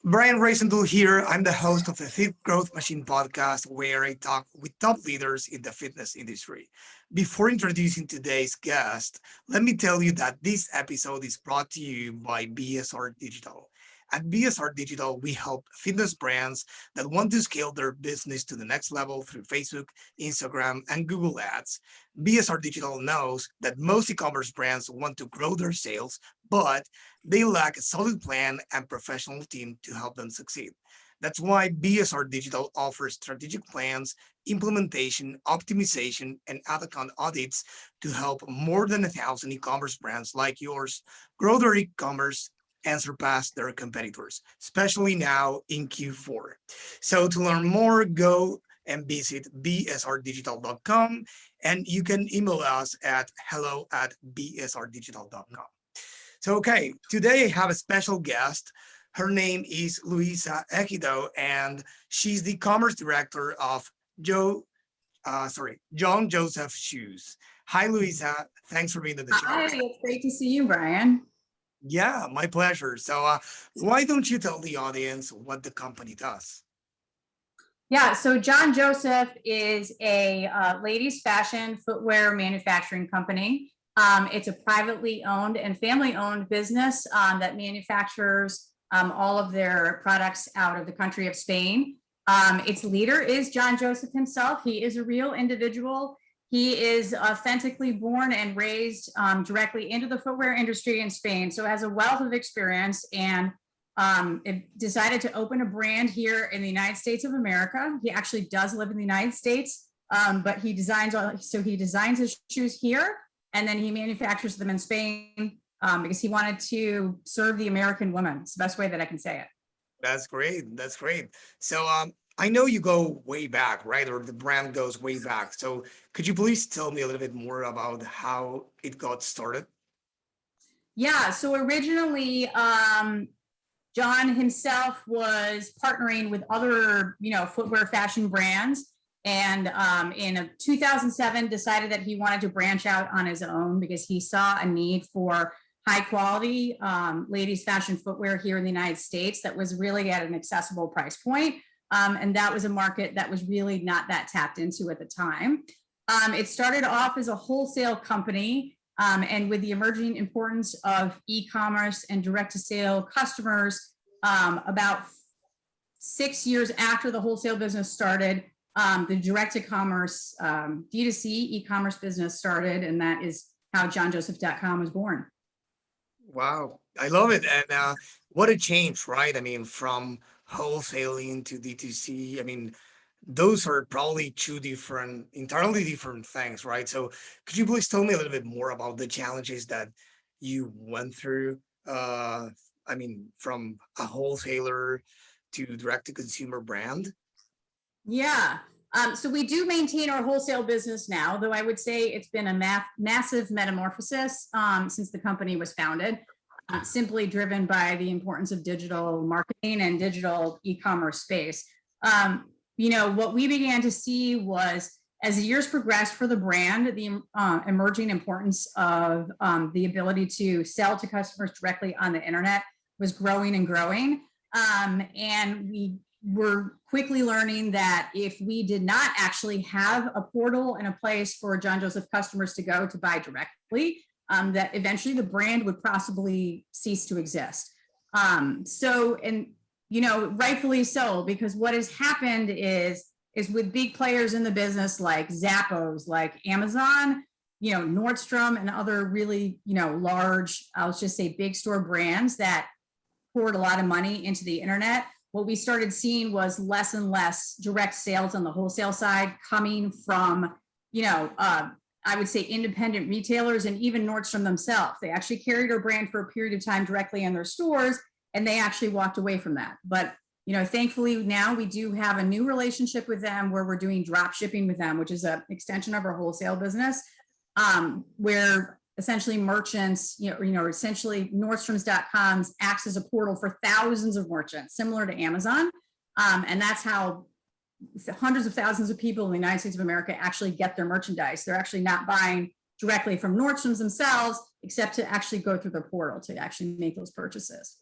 Brian Roisentul here. I'm the host of the Fit Growth Machine podcast, where I talk with top leaders in the fitness industry. Before introducing today's guest, let me tell you that this episode is brought to you by BSR Digital. At BSR Digital, we help fitness brands that want to scale their business to the next level through Facebook, Instagram, and Google Ads. BSR Digital knows that most e-commerce brands want to grow their sales, but they lack a solid plan and professional team to help them succeed. That's why BSR Digital offers strategic plans, implementation, optimization, and ad account audits to help more than 1,000 e-commerce brands like yours grow their e-commerce and surpass their competitors, especially now in Q4. So to learn more, go and visit bsrdigital.com, and you can email us at hello@bsrdigital.com. So, okay, today I have a special guest. Her name is Louisa Egido, and she's the commerce director of Jon Josef Shoes. Hi, Louisa. Thanks for being on the show. Hi, it's great to see you, Brian. Yeah, my pleasure. So, why don't you tell the audience what the company does? Yeah, so Jon Josef is a ladies' fashion footwear manufacturing company. It's a privately owned and family-owned business that manufactures all of their products out of the country of Spain. Its leader is Jon Josef himself. He is a real individual. He is authentically born and raised directly into the footwear industry in Spain, so has a wealth of experience and decided to open a brand here in the United States of America. He actually does live in the United States, but he designs his shoes here, and then he manufactures them in Spain because he wanted to serve the American woman. It's the best way that I can say it. That's great. That's great. So, I know you go way back, right? Or the brand goes way back. So, could you please tell me a little bit more about how it got started? Yeah, so originally, Jon himself was partnering with other, footwear fashion brands, and in 2007 decided that he wanted to branch out on his own because he saw a need for high quality ladies fashion footwear here in the United States that was really at an accessible price point. And that was a market that was really not that tapped into at the time. It started off as a wholesale company, and with the emerging importance of e-commerce and direct-to-sale customers, about 6 years after the wholesale business started, the direct-to-commerce DTC e-commerce business started, and that is how jonjoseph.com was born. Wow, I love it. And what a change, right? I mean, from wholesaling to DTC. I mean, those are probably two different, entirely different things, right? So, could you please tell me a little bit more about the challenges that you went through? I mean, from a wholesaler to direct to consumer brand? Yeah. So we do maintain our wholesale business now, though I would say it's been a massive metamorphosis since the company was founded, simply driven by the importance of digital marketing and digital e-commerce space. What we began to see was, as the years progressed for the brand, the emerging importance of the ability to sell to customers directly on the internet was growing and growing. And we were quickly learning that if we did not actually have a portal and a place for Jon Josef customers to go to buy directly, that eventually the brand would possibly cease to exist. Rightfully so, because what has happened is with big players in the business like Zappos, like Amazon, Nordstrom, and other really, large, I'll just say big store brands that poured a lot of money into the internet. What we started seeing was less and less direct sales on the wholesale side coming from, I would say independent retailers and even Nordstrom themselves. They actually carried our brand for a period of time directly in their stores, and they actually walked away from that. But, thankfully now we do have a new relationship with them where we're doing drop shipping with them, which is an extension of our wholesale business, where essentially merchants, essentially Nordstrom's.com acts as a portal for thousands of merchants, similar to Amazon. And that's how hundreds of thousands of people in the United States of America actually get their merchandise. They're actually not buying directly from Nordstrom's themselves, except to actually go through their portal to actually make those purchases.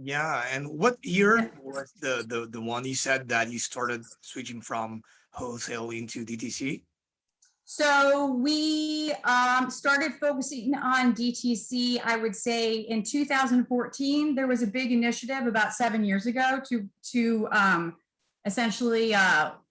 Yeah. And what year was the one you said that you started switching from wholesale into DTC? So we started focusing on DTC, I would say in 2014. There was a big initiative about 7 years ago to essentially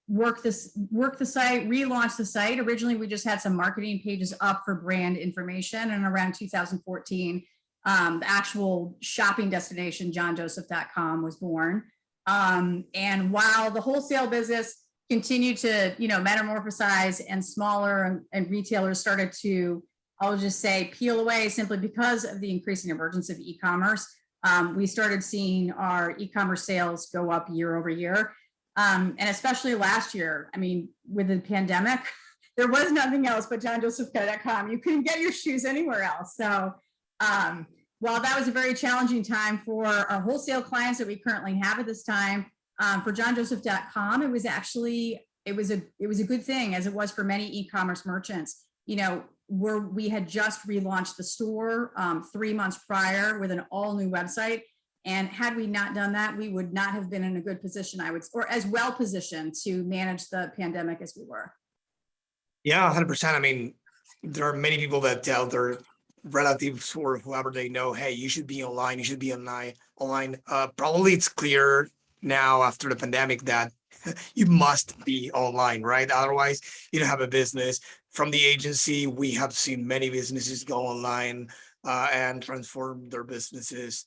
work the site, relaunch the site. Originally, we just had some marketing pages up for brand information, and around 2014, the actual shopping destination, jonjoseph.com, was born. And while the wholesale business continued to, metamorphosize, and smaller and retailers started to, I'll just say, peel away simply because of the increasing emergence of e-commerce. We started seeing our e-commerce sales go up year over year. And especially last year, I mean, with the pandemic, there was nothing else but jonjoseph.com. You couldn't get your shoes anywhere else. So while that was a very challenging time for our wholesale clients that we currently have at this time, for jonjoseph.com, it was a good thing, as it was for many e-commerce merchants. We had just relaunched the store 3 months prior with an all new website. And had we not done that, we would not have been in a good position, or as well positioned to manage the pandemic as we were. Yeah, 100%. I mean, there are many people that tell their relatives or whoever they know, hey, you should be online, you should be online. Probably it's clear now after the pandemic that you must be online, right? Otherwise, you don't have a business. From the agency, we have seen many businesses go online and transform their businesses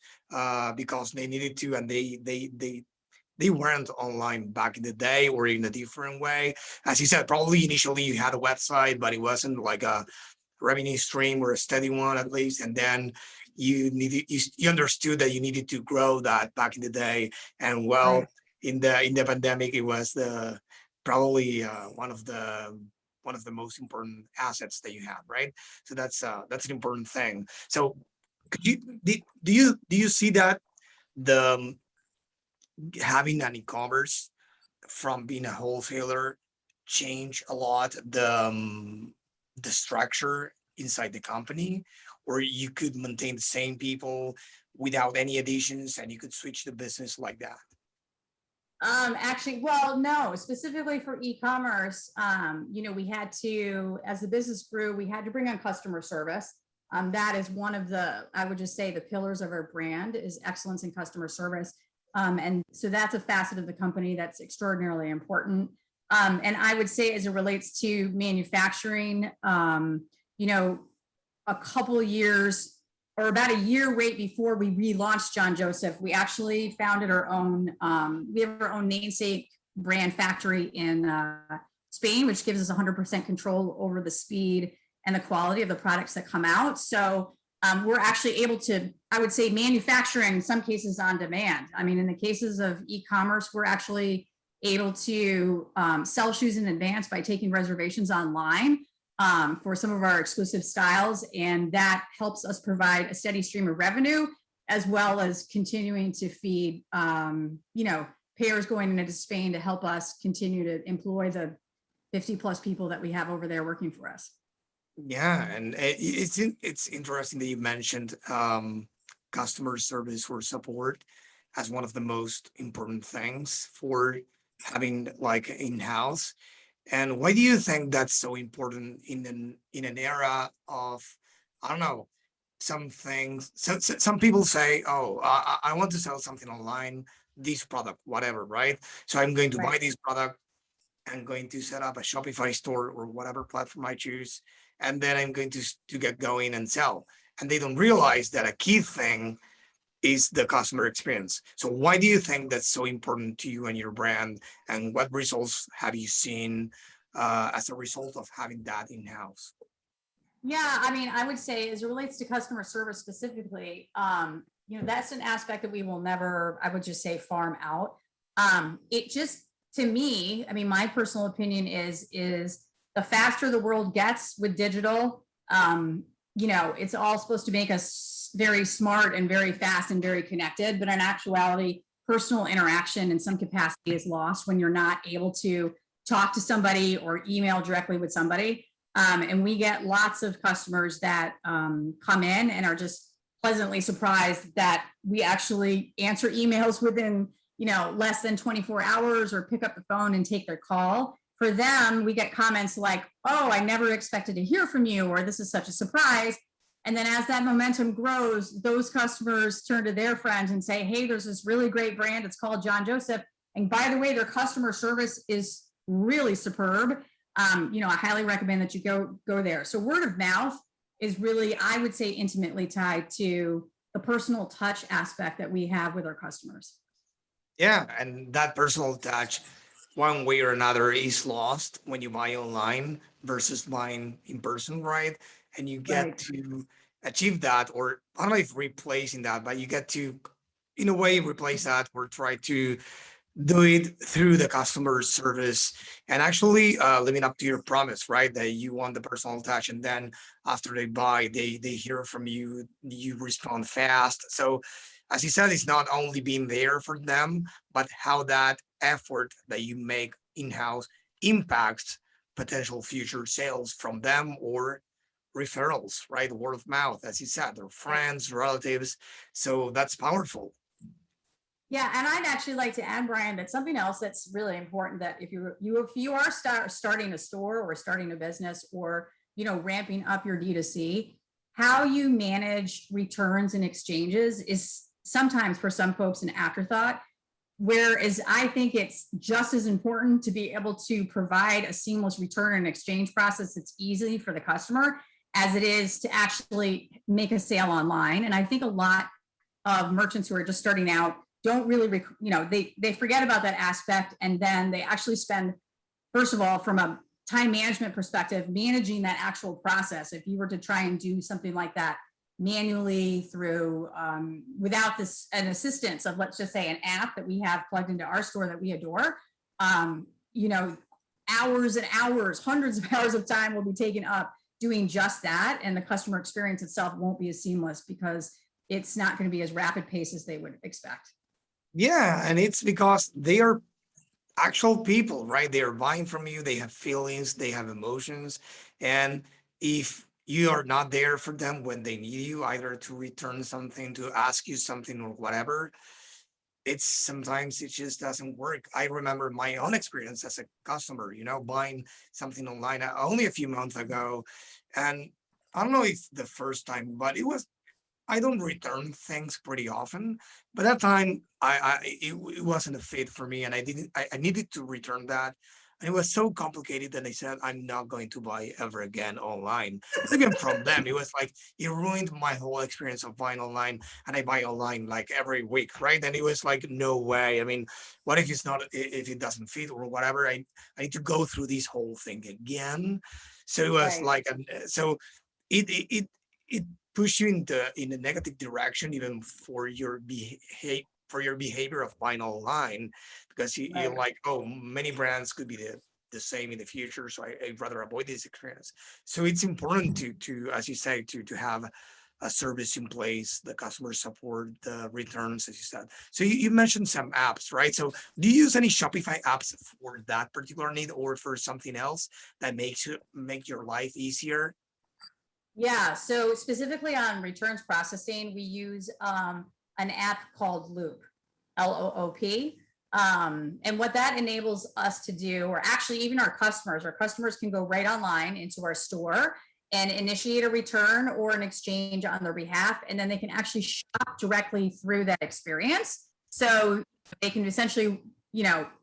because they needed to, and they weren't online back in the day, or in a different way. As you said, probably initially you had a website, but it wasn't like a revenue stream or a steady one, at least. And then you understood that you needed to grow that back in the day. And well, Right. in the pandemic, it was the probably one of the most important assets that you have, right? So that's an important thing. So could you do you see that the having an e-commerce from being a wholesaler change a lot the structure inside the company, or you could maintain the same people without any additions and you could switch the business like that? Actually, well, no, specifically for e-commerce, we had to, as the business grew, we had to bring on customer service. That is one of the, I would just say, the pillars of our brand is excellence in customer service. And so that's a facet of the company that's extraordinarily important. And I would say, as it relates to manufacturing, a couple of years, or about a year right before we relaunched Jon Josef, we actually founded our own, we have our own namesake brand factory in Spain, which gives us 100% control over the speed and the quality of the products that come out. So we're actually able to, I would say, manufacture in some cases on demand. I mean, in the cases of e-commerce, we're actually able to sell shoes in advance by taking reservations online for some of our exclusive styles. And that helps us provide a steady stream of revenue, as well as continuing to feed, payers going into Spain to help us continue to employ the 50 plus people that we have over there working for us. Yeah, and it's interesting that you mentioned customer service or support as one of the most important things for having like in-house. And why do you think that's so important in an era of, I don't know, some things? Some people say, oh, I want to sell something online, this product, whatever, right? So I'm going to buy Right. this product. I'm going to set up a Shopify store or whatever platform I choose, and then I'm going to get going and sell. And they don't realize that a key thing is the customer experience. So why do you think that's so important to you and your brand? And what results have you seen as a result of having that in-house? Yeah, I mean, I would say, as it relates to customer service specifically, that's an aspect that we will never, I would just say, farm out. It just, to me, I mean, my personal opinion is the faster the world gets with digital, it's all supposed to make us very smart and very fast and very connected. But in actuality, personal interaction in some capacity is lost when you're not able to talk to somebody or email directly with somebody. And we get lots of customers that come in and are just pleasantly surprised that we actually answer emails within, less than 24 hours or pick up the phone and take their call. For them, we get comments like, oh, I never expected to hear from you, or this is such a surprise. And then as that momentum grows, those customers turn to their friends and say, hey, there's this really great brand. It's called Jon Josef. And by the way, their customer service is really superb. I highly recommend that you go there. So word of mouth is really, I would say, intimately tied to the personal touch aspect that we have with our customers. Yeah, and that personal touch, one way or another, is lost when you buy online versus buying in person, right? And you get Right. to achieve that, or I don't know if replacing that, but you get to, in a way, replace that or try to do it through the customer service and actually living up to your promise, right? That you want the personal touch, and then after they buy, they hear from you, you respond fast. So as you said, it's not only being there for them, but how that effort that you make in-house impacts potential future sales from them or referrals, right? Word of mouth, as you said, their friends, relatives. So that's powerful. Yeah, and I'd actually like to add, Brian, that something else that's really important, that if you are starting a store or starting a business, or ramping up your D2C, how you manage returns and exchanges is sometimes for some folks an afterthought. Whereas I think it's just as important to be able to provide a seamless return and exchange process that's easy for the customer as it is to actually make a sale online. And I think a lot of merchants who are just starting out don't really, they forget about that aspect. And then they actually spend, first of all, from a time management perspective, managing that actual process. If you were to try and do something like that manually through, without an assistance of, let's just say, an app that we have plugged into our store that we adore, hours and hours, hundreds of hours of time will be taken up doing just that. And the customer experience itself won't be as seamless because it's not going to be as rapid pace as they would expect. Yeah, and it's because they are actual people, right? They are buying from you, they have feelings, they have emotions. And if you are not there for them when they need you, either to return something, to ask you something, or whatever, it's sometimes it just doesn't work. I remember my own experience as a customer, buying something online only a few months ago. And I don't know if the first time, but I don't return things pretty often, but that time it wasn't a fit for me, and I needed to return that, and it was so complicated that I said I'm not going to buy ever again online. Even from them, it was like it ruined my whole experience of buying online, and I buy online like every week, right? And it was like no way. I mean, what if it's not if it doesn't fit or whatever? I need to go through this whole thing again. So it was Right. like so it push you in a negative direction, even for your behavior of buying online, because you're Right. like, oh, many brands could be the same in the future, so I'd rather avoid this experience. So it's important to as you say, to have a service in place, the customer support, the returns, as you said. So you mentioned some apps, right? So do you use any Shopify apps for that particular need, or for something else that make your life easier? Yeah, so specifically on returns processing, we use an app called Loop, Loop. And what that enables us to do, or actually even our customers can go right online into our store and initiate a return or an exchange on their behalf. And then they can actually shop directly through that experience. So they can essentially,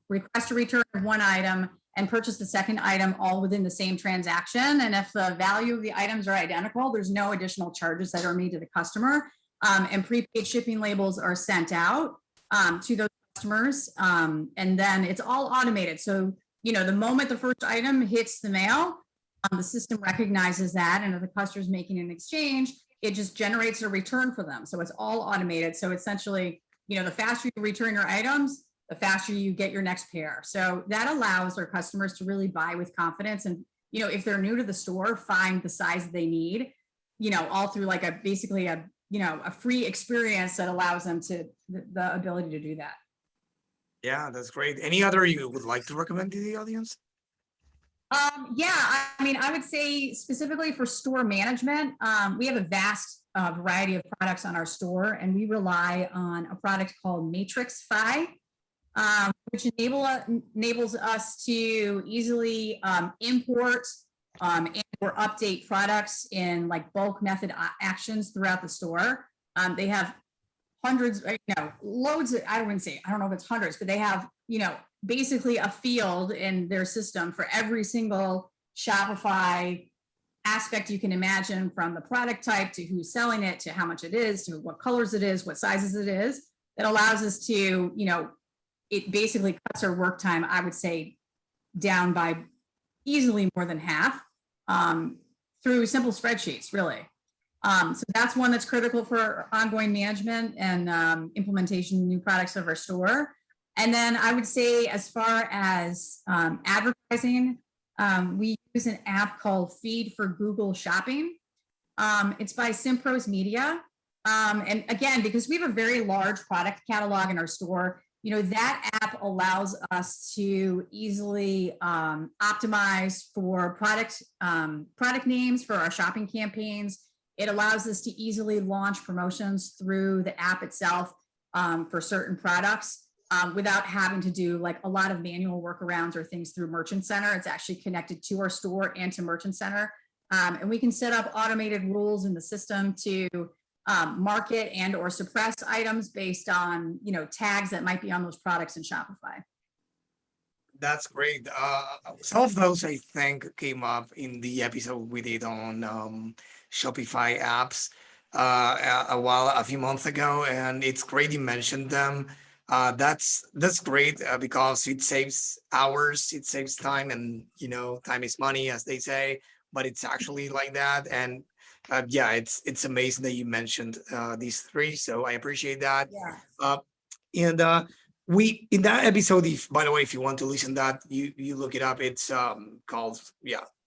request a return of one item and purchase the second item all within the same transaction. And if the value of the items are identical, there's no additional charges that are made to the customer. And prepaid shipping labels are sent out to those customers. And then it's all automated. So, the moment the first item hits the mail, the system recognizes that. And if the customer is making an exchange, it just generates a return for them. So it's all automated. So essentially, the faster you return your items, the faster you get your next pair. So that allows our customers to really buy with confidence. And, if they're new to the store, find the size they need, all through like basically a free experience that allows them the ability to do that. Yeah, that's great. Any other you would like to recommend to the audience? Yeah, I mean, I would say specifically for store management, we have a vast a variety of products on our store, and we rely on a product called Matrixify, which enables us to easily import and or update products in like bulk method actions throughout the store. They have hundreds, loads, I don't know if it's hundreds, but they have, basically a field in their system for every single Shopify aspect you can imagine, from the product type to who's selling it, to how much it is, to what colors it is, what sizes it is, that allows us to, it basically cuts our work time, I would say, down by easily more than half through simple spreadsheets, really. So that's one that's critical for ongoing management and implementation of new products of our store. And then I would say, as far as advertising, we use an app called Feed for Google Shopping. It's by Simpros Media. And again, because we have a very large product catalog in our store, that app allows us to easily optimize for product names for our shopping campaigns. It allows us to easily launch promotions through the app itself for certain products without having to do like a lot of manual workarounds or things through Merchant Center. It's actually connected to our store and to Merchant Center. And we can set up automated rules in the system to market and or suppress items based on, tags that might be on those products in Shopify. That's great. Some of those I think came up in the episode we did on Shopify apps a few months ago, and it's great you mentioned them. That's great because it saves hours, it saves time, and time is money, as they say. But it's actually like that, and yeah, it's amazing that you mentioned these three. So I appreciate that. Yeah. And we in that episode, if by the way, if you want to listen that, you look it up. It's called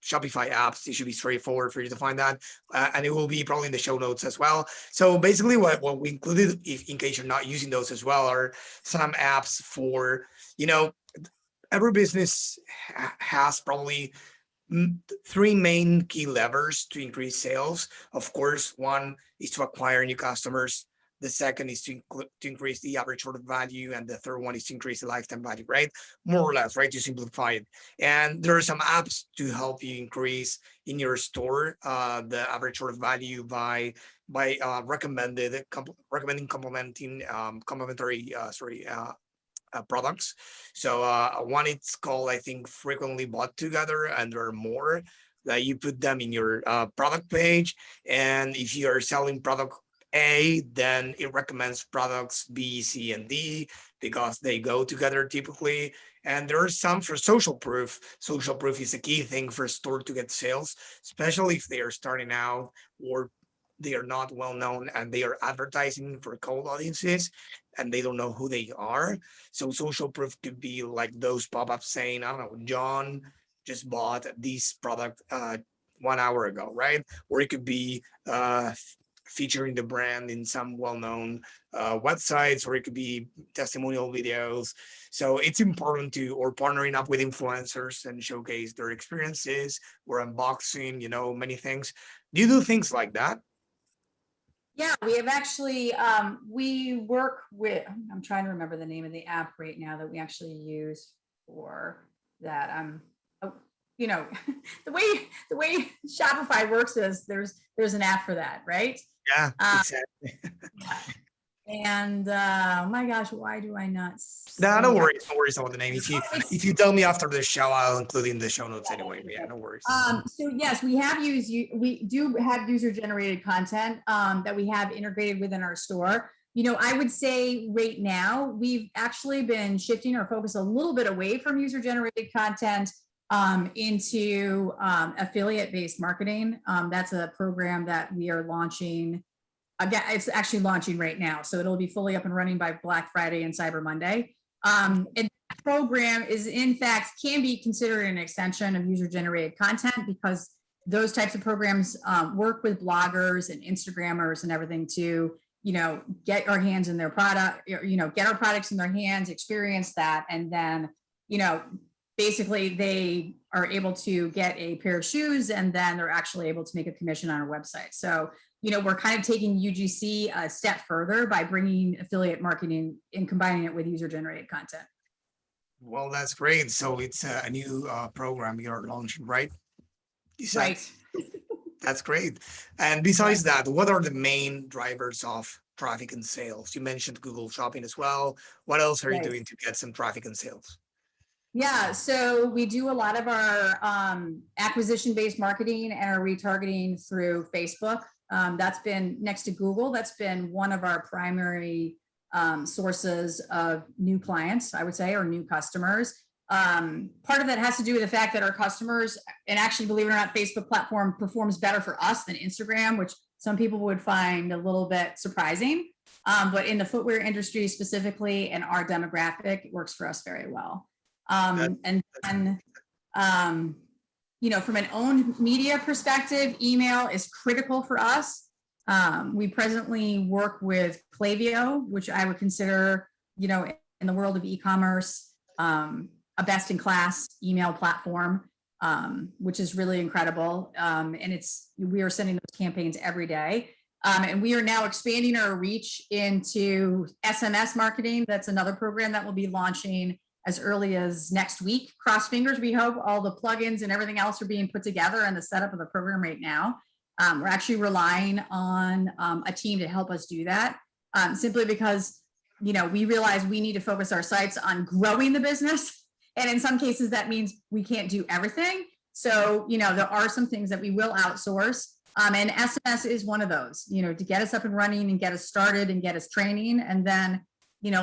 Shopify apps. It should be straightforward for you to find that, and it will be probably in the show notes as well. So basically, what we included, if in case you're not using those as well, are some apps for every business has probably three main key levers to increase sales. Of course, one is to acquire new customers. The second is to increase the average order value, and the third one is to increase the lifetime value, right? More or less, right? To simplify it. And there are some apps to help you increase in your store the average order value by recommending complementary products. So one, it's called, I think, frequently bought together, and there are more that you put them in your product page. And if you are selling product A, then it recommends products B, C, and D because they go together typically. And there are some for social proof. Social proof is a key thing for a store to get sales, especially if they are starting out or they are not well known and they are advertising for cold audiences and they don't know who they are. So social proof could be like those pop-ups saying, I don't know, John just bought this product 1 hour ago, right? Or it could be featuring the brand in some well-known websites, or it could be testimonial videos. So it's important or partnering up with influencers and showcase their experiences or unboxing, many things. Do you do things like that? Yeah, we have actually, we work with, I'm trying to remember the name of the app right now that we actually use for that. The way Shopify works is there's an app for that, right? Yeah, exactly. And oh my gosh, why do I not? No, no worries. No worries about the name. If you tell me after the show, I'll include it in the show notes anyway. Yeah, no worries. So yes, we do have user-generated content that we have integrated within our store. I would say right now we've actually been shifting our focus a little bit away from user-generated content into affiliate-based marketing. That's a program that we are launching. Again, it's actually launching right now, so it'll be fully up and running by Black Friday and Cyber Monday. And that program is, in fact, can be considered an extension of user-generated content because those types of programs work with bloggers and Instagrammers and everything to, get our hands in their product, get our products in their hands, experience that, and then, basically they are able to get a pair of shoes and then they're actually able to make a commission on our website. So we're kind of taking UGC a step further by bringing affiliate marketing and combining it with user-generated content. Well, that's great. So it's a new program you're launching, right? You said Right. that's great. And besides that, what are the main drivers of traffic and sales? You mentioned Google Shopping as well. What else are you Right. doing to get some traffic and sales? Yeah, so we do a lot of our acquisition-based marketing and our retargeting through Facebook. That's been next to Google. That's been one of our primary sources of new clients, I would say, or new customers. Part of that has to do with the fact that our customers, and actually, believe it or not, Facebook platform performs better for us than Instagram, which some people would find a little bit surprising. But in the footwear industry specifically and our demographic, it works for us very well. That, And then, from an owned media perspective, email is critical for us. We presently work with Klaviyo, which I would consider, in the world of e-commerce, a best-in-class email platform, which is really incredible. And we are sending those campaigns every day. And we are now expanding our reach into SMS marketing. That's another program that we'll be launching as early as next week. Cross fingers, we hope. All the plugins and everything else are being put together and the setup of the program right now. We're actually relying on a team to help us do that, simply because, we realize we need to focus our sights on growing the business. And in some cases, that means we can't do everything. So, there are some things that we will outsource. And SMS is one of those, to get us up and running and get us started and get us training. And then,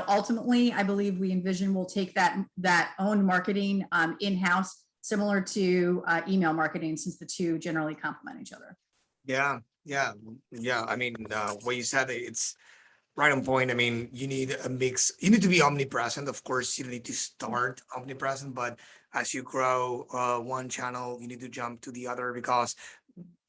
ultimately, I believe we envision we'll take that owned marketing in-house, similar to email marketing, since the two generally complement each other. yeah, I mean, what you said, it's right on point. I mean, you need a mix. You need to be omnipresent. Of course, you need to start omnipresent, but as you grow one channel, you need to jump to the other because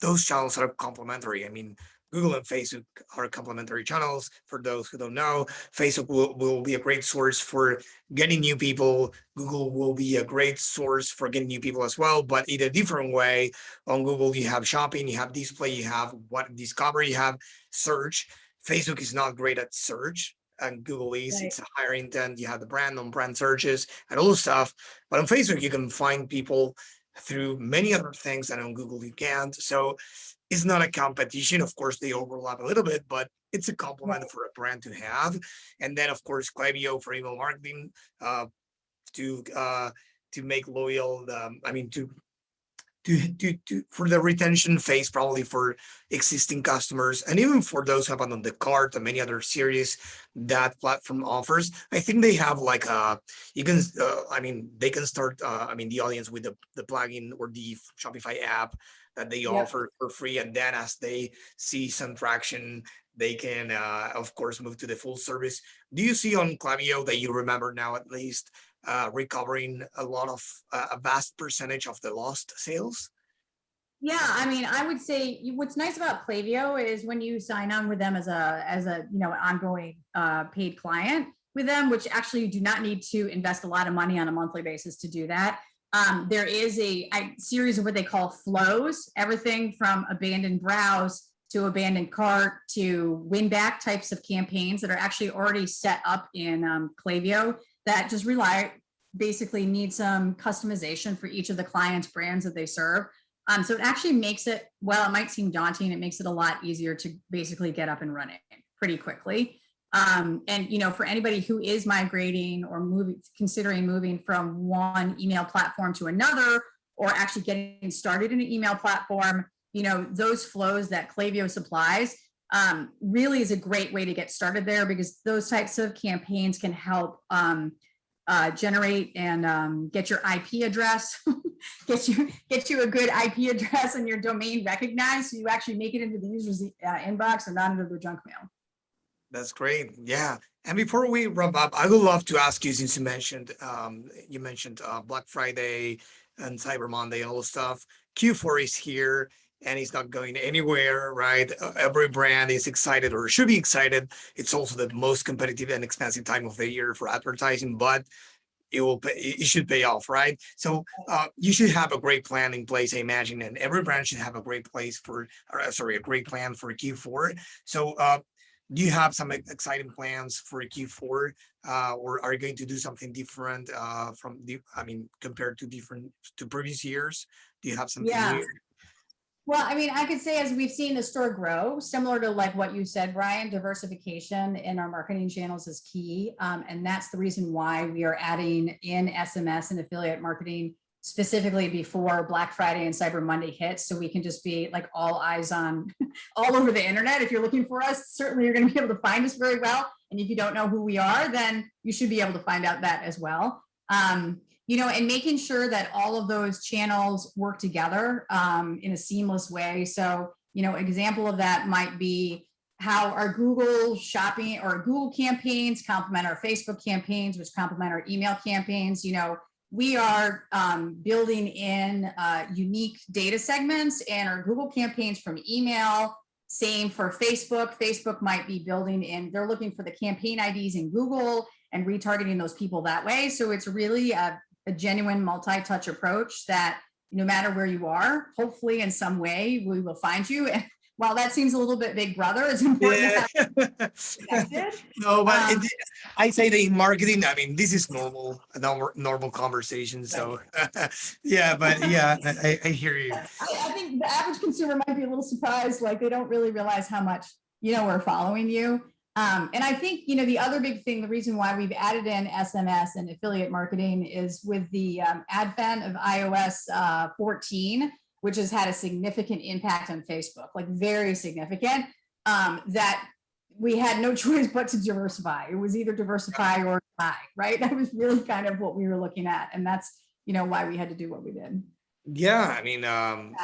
those channels are complementary. I mean, Google and Facebook are complementary channels. For those who don't know, Facebook will be a great source for getting new people. Google will be a great source for getting new people as well, but in a different way. On Google, you have shopping, you have display, you have what discover, you have search. Facebook is not great at search, and Google is. Right. It's a higher intent. You have the brand on brand searches and all this stuff. But on Facebook, you can find people through many other things that on Google you can't. So it's not a competition. Of course, they overlap a little bit, but it's a compliment Right. for a brand to have. And then, of course, Klaviyo for email marketing to make loyal. I mean, to for the retention phase, probably for existing customers, and even for those who have on the cart and many other series that platform offers. I think they have like you can I mean, they can start the audience with the plugin or the Shopify app that they Yep. offer for free, and then as they see some traction, they can of course move to the full service. Do you see on Klaviyo, that you remember now at least, recovering a vast percentage of the lost sales? Yeah, I mean, I would say what's nice about Klaviyo is when you sign on with them as a ongoing paid client with them, which actually you do not need to invest a lot of money on a monthly basis to do that. There is a series of what they call flows, everything from abandoned browse to abandoned cart to win back types of campaigns that are actually already set up in Klaviyo that just basically need some customization for each of the clients' brands that they serve. So it actually makes it, well, it might seem daunting, it makes it a lot easier to basically get up and running pretty quickly. And for anybody who is migrating or considering moving from one email platform to another, or actually getting started in an email platform, those flows that Klaviyo supplies really is a great way to get started there, because those types of campaigns can help generate and get your IP address, get you a good IP address and your domain recognized, so you actually make it into the user's inbox and not into their junk mail. That's great. Yeah. And before we wrap up, I would love to ask you, since you mentioned Black Friday and Cyber Monday and all the stuff. Q4 is here and it's not going anywhere, right? Every brand is excited, or should be excited. It's also the most competitive and expensive time of the year for advertising, but it should pay off, right? So you should have a great plan in place, I imagine, and every brand should have a great place for, a great plan for Q4. So do you have some exciting plans for Q4, or are you going to do something different from compared to previous years? Do you have something Yeah. new? Well, I mean, I could say as we've seen the store grow, similar to like what you said, Brian, diversification in our marketing channels is key. And that's the reason why we are adding in SMS and affiliate marketing specifically before Black Friday and Cyber Monday hits. So we can just be like all eyes on all over the internet. If you're looking for us, certainly you're going to be able to find us very well. And if you don't know who we are, then you should be able to find out that as well. And making sure that all of those channels work together in a seamless way. So, example of that might be how our Google shopping or Google campaigns complement our Facebook campaigns, which complement our email campaigns. We are building in unique data segments and our Google campaigns from email. Same for Facebook. Facebook might be building in, they're looking for the campaign IDs in Google and retargeting those people that way. So it's really a genuine multi-touch approach that no matter where you are, hopefully in some way we will find you. And while that seems a little bit big brother, it's important to have connected. No, but I say that in marketing, this is normal conversation. So yeah, but yeah, I hear you. I think the average consumer might be a little surprised, like they don't really realize how much, we're following you. And I think, the other big thing, the reason why we've added in SMS and affiliate marketing is with the advent of iOS 14, which has had a significant impact on Facebook, like very significant, that we had no choice but to diversify. It was either diversify or die, right? That was really kind of what we were looking at. And that's, why we had to do what we did. Yeah, and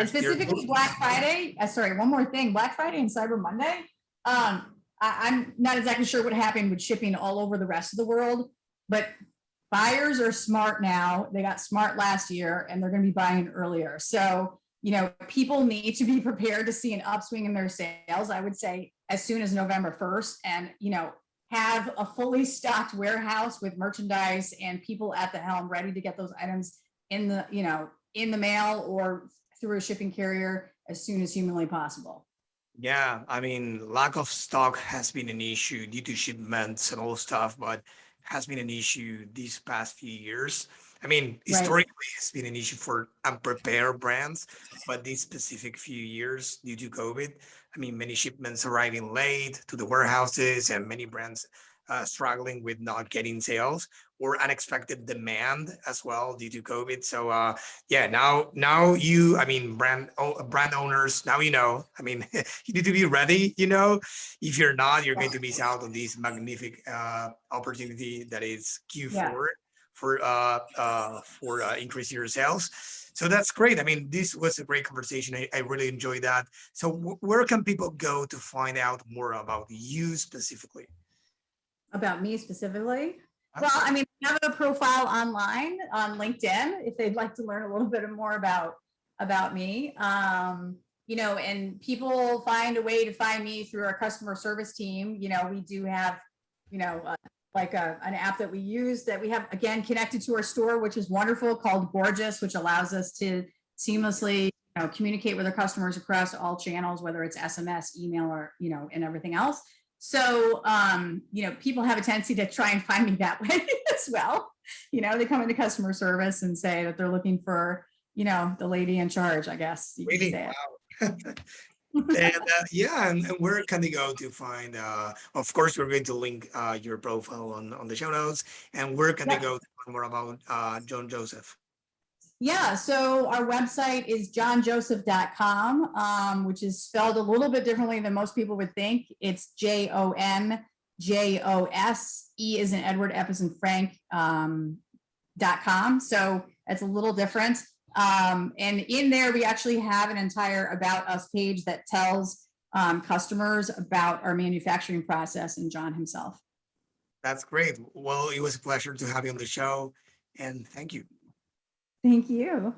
specifically Black Friday, one more thing, Black Friday and Cyber Monday, I'm not exactly sure what happened with shipping all over the rest of the world, but buyers are smart now. They got smart last year and they're going to be buying earlier. So, people need to be prepared to see an upswing in their sales, I would say, as soon as November 1st, and, have a fully stocked warehouse with merchandise and people at the helm ready to get those items in the mail or through a shipping carrier as soon as humanly possible. Yeah, lack of stock has been an issue due to shipments and all stuff, but has been an issue these past few years. Historically, it's been an issue for unprepared brands, but these specific few years due to COVID, many shipments arriving late to the warehouses and many brands struggling with not getting sales or unexpected demand as well due to COVID. So now you, brand owners, now you need to be ready. If you're not, you're going to miss out on this magnificent opportunity that is Q4 for increasing your sales. So that's great. This was a great conversation. I really enjoyed that. So where can people go to find out more about you specifically? About me specifically? Well, I have a profile online on LinkedIn if they'd like to learn a little bit more about me. And people find a way to find me through our customer service team. We do have, an app that we use that we have, again, connected to our store, which is wonderful, called Gorgeous, which allows us to seamlessly communicate with our customers across all channels, whether it's SMS, email, or, and everything else. So, people have a tendency to try and find me that way as well. They come into customer service and say that they're looking for, the lady in charge, I guess. You really? Can say wow. And where can they go to find, of course, we're going to link your profile on the show notes. And where can they go to learn more about Jon Josef? Yeah, so our website is jonjosef.com, which is spelled a little bit differently than most people would think. It's JONJOS, E as in Edward, F as in Frank, .com. So it's a little different. And in there, we actually have an entire About Us page that tells customers about our manufacturing process and Jon himself. That's great. Well, it was a pleasure to have you on the show, and thank you. Thank you.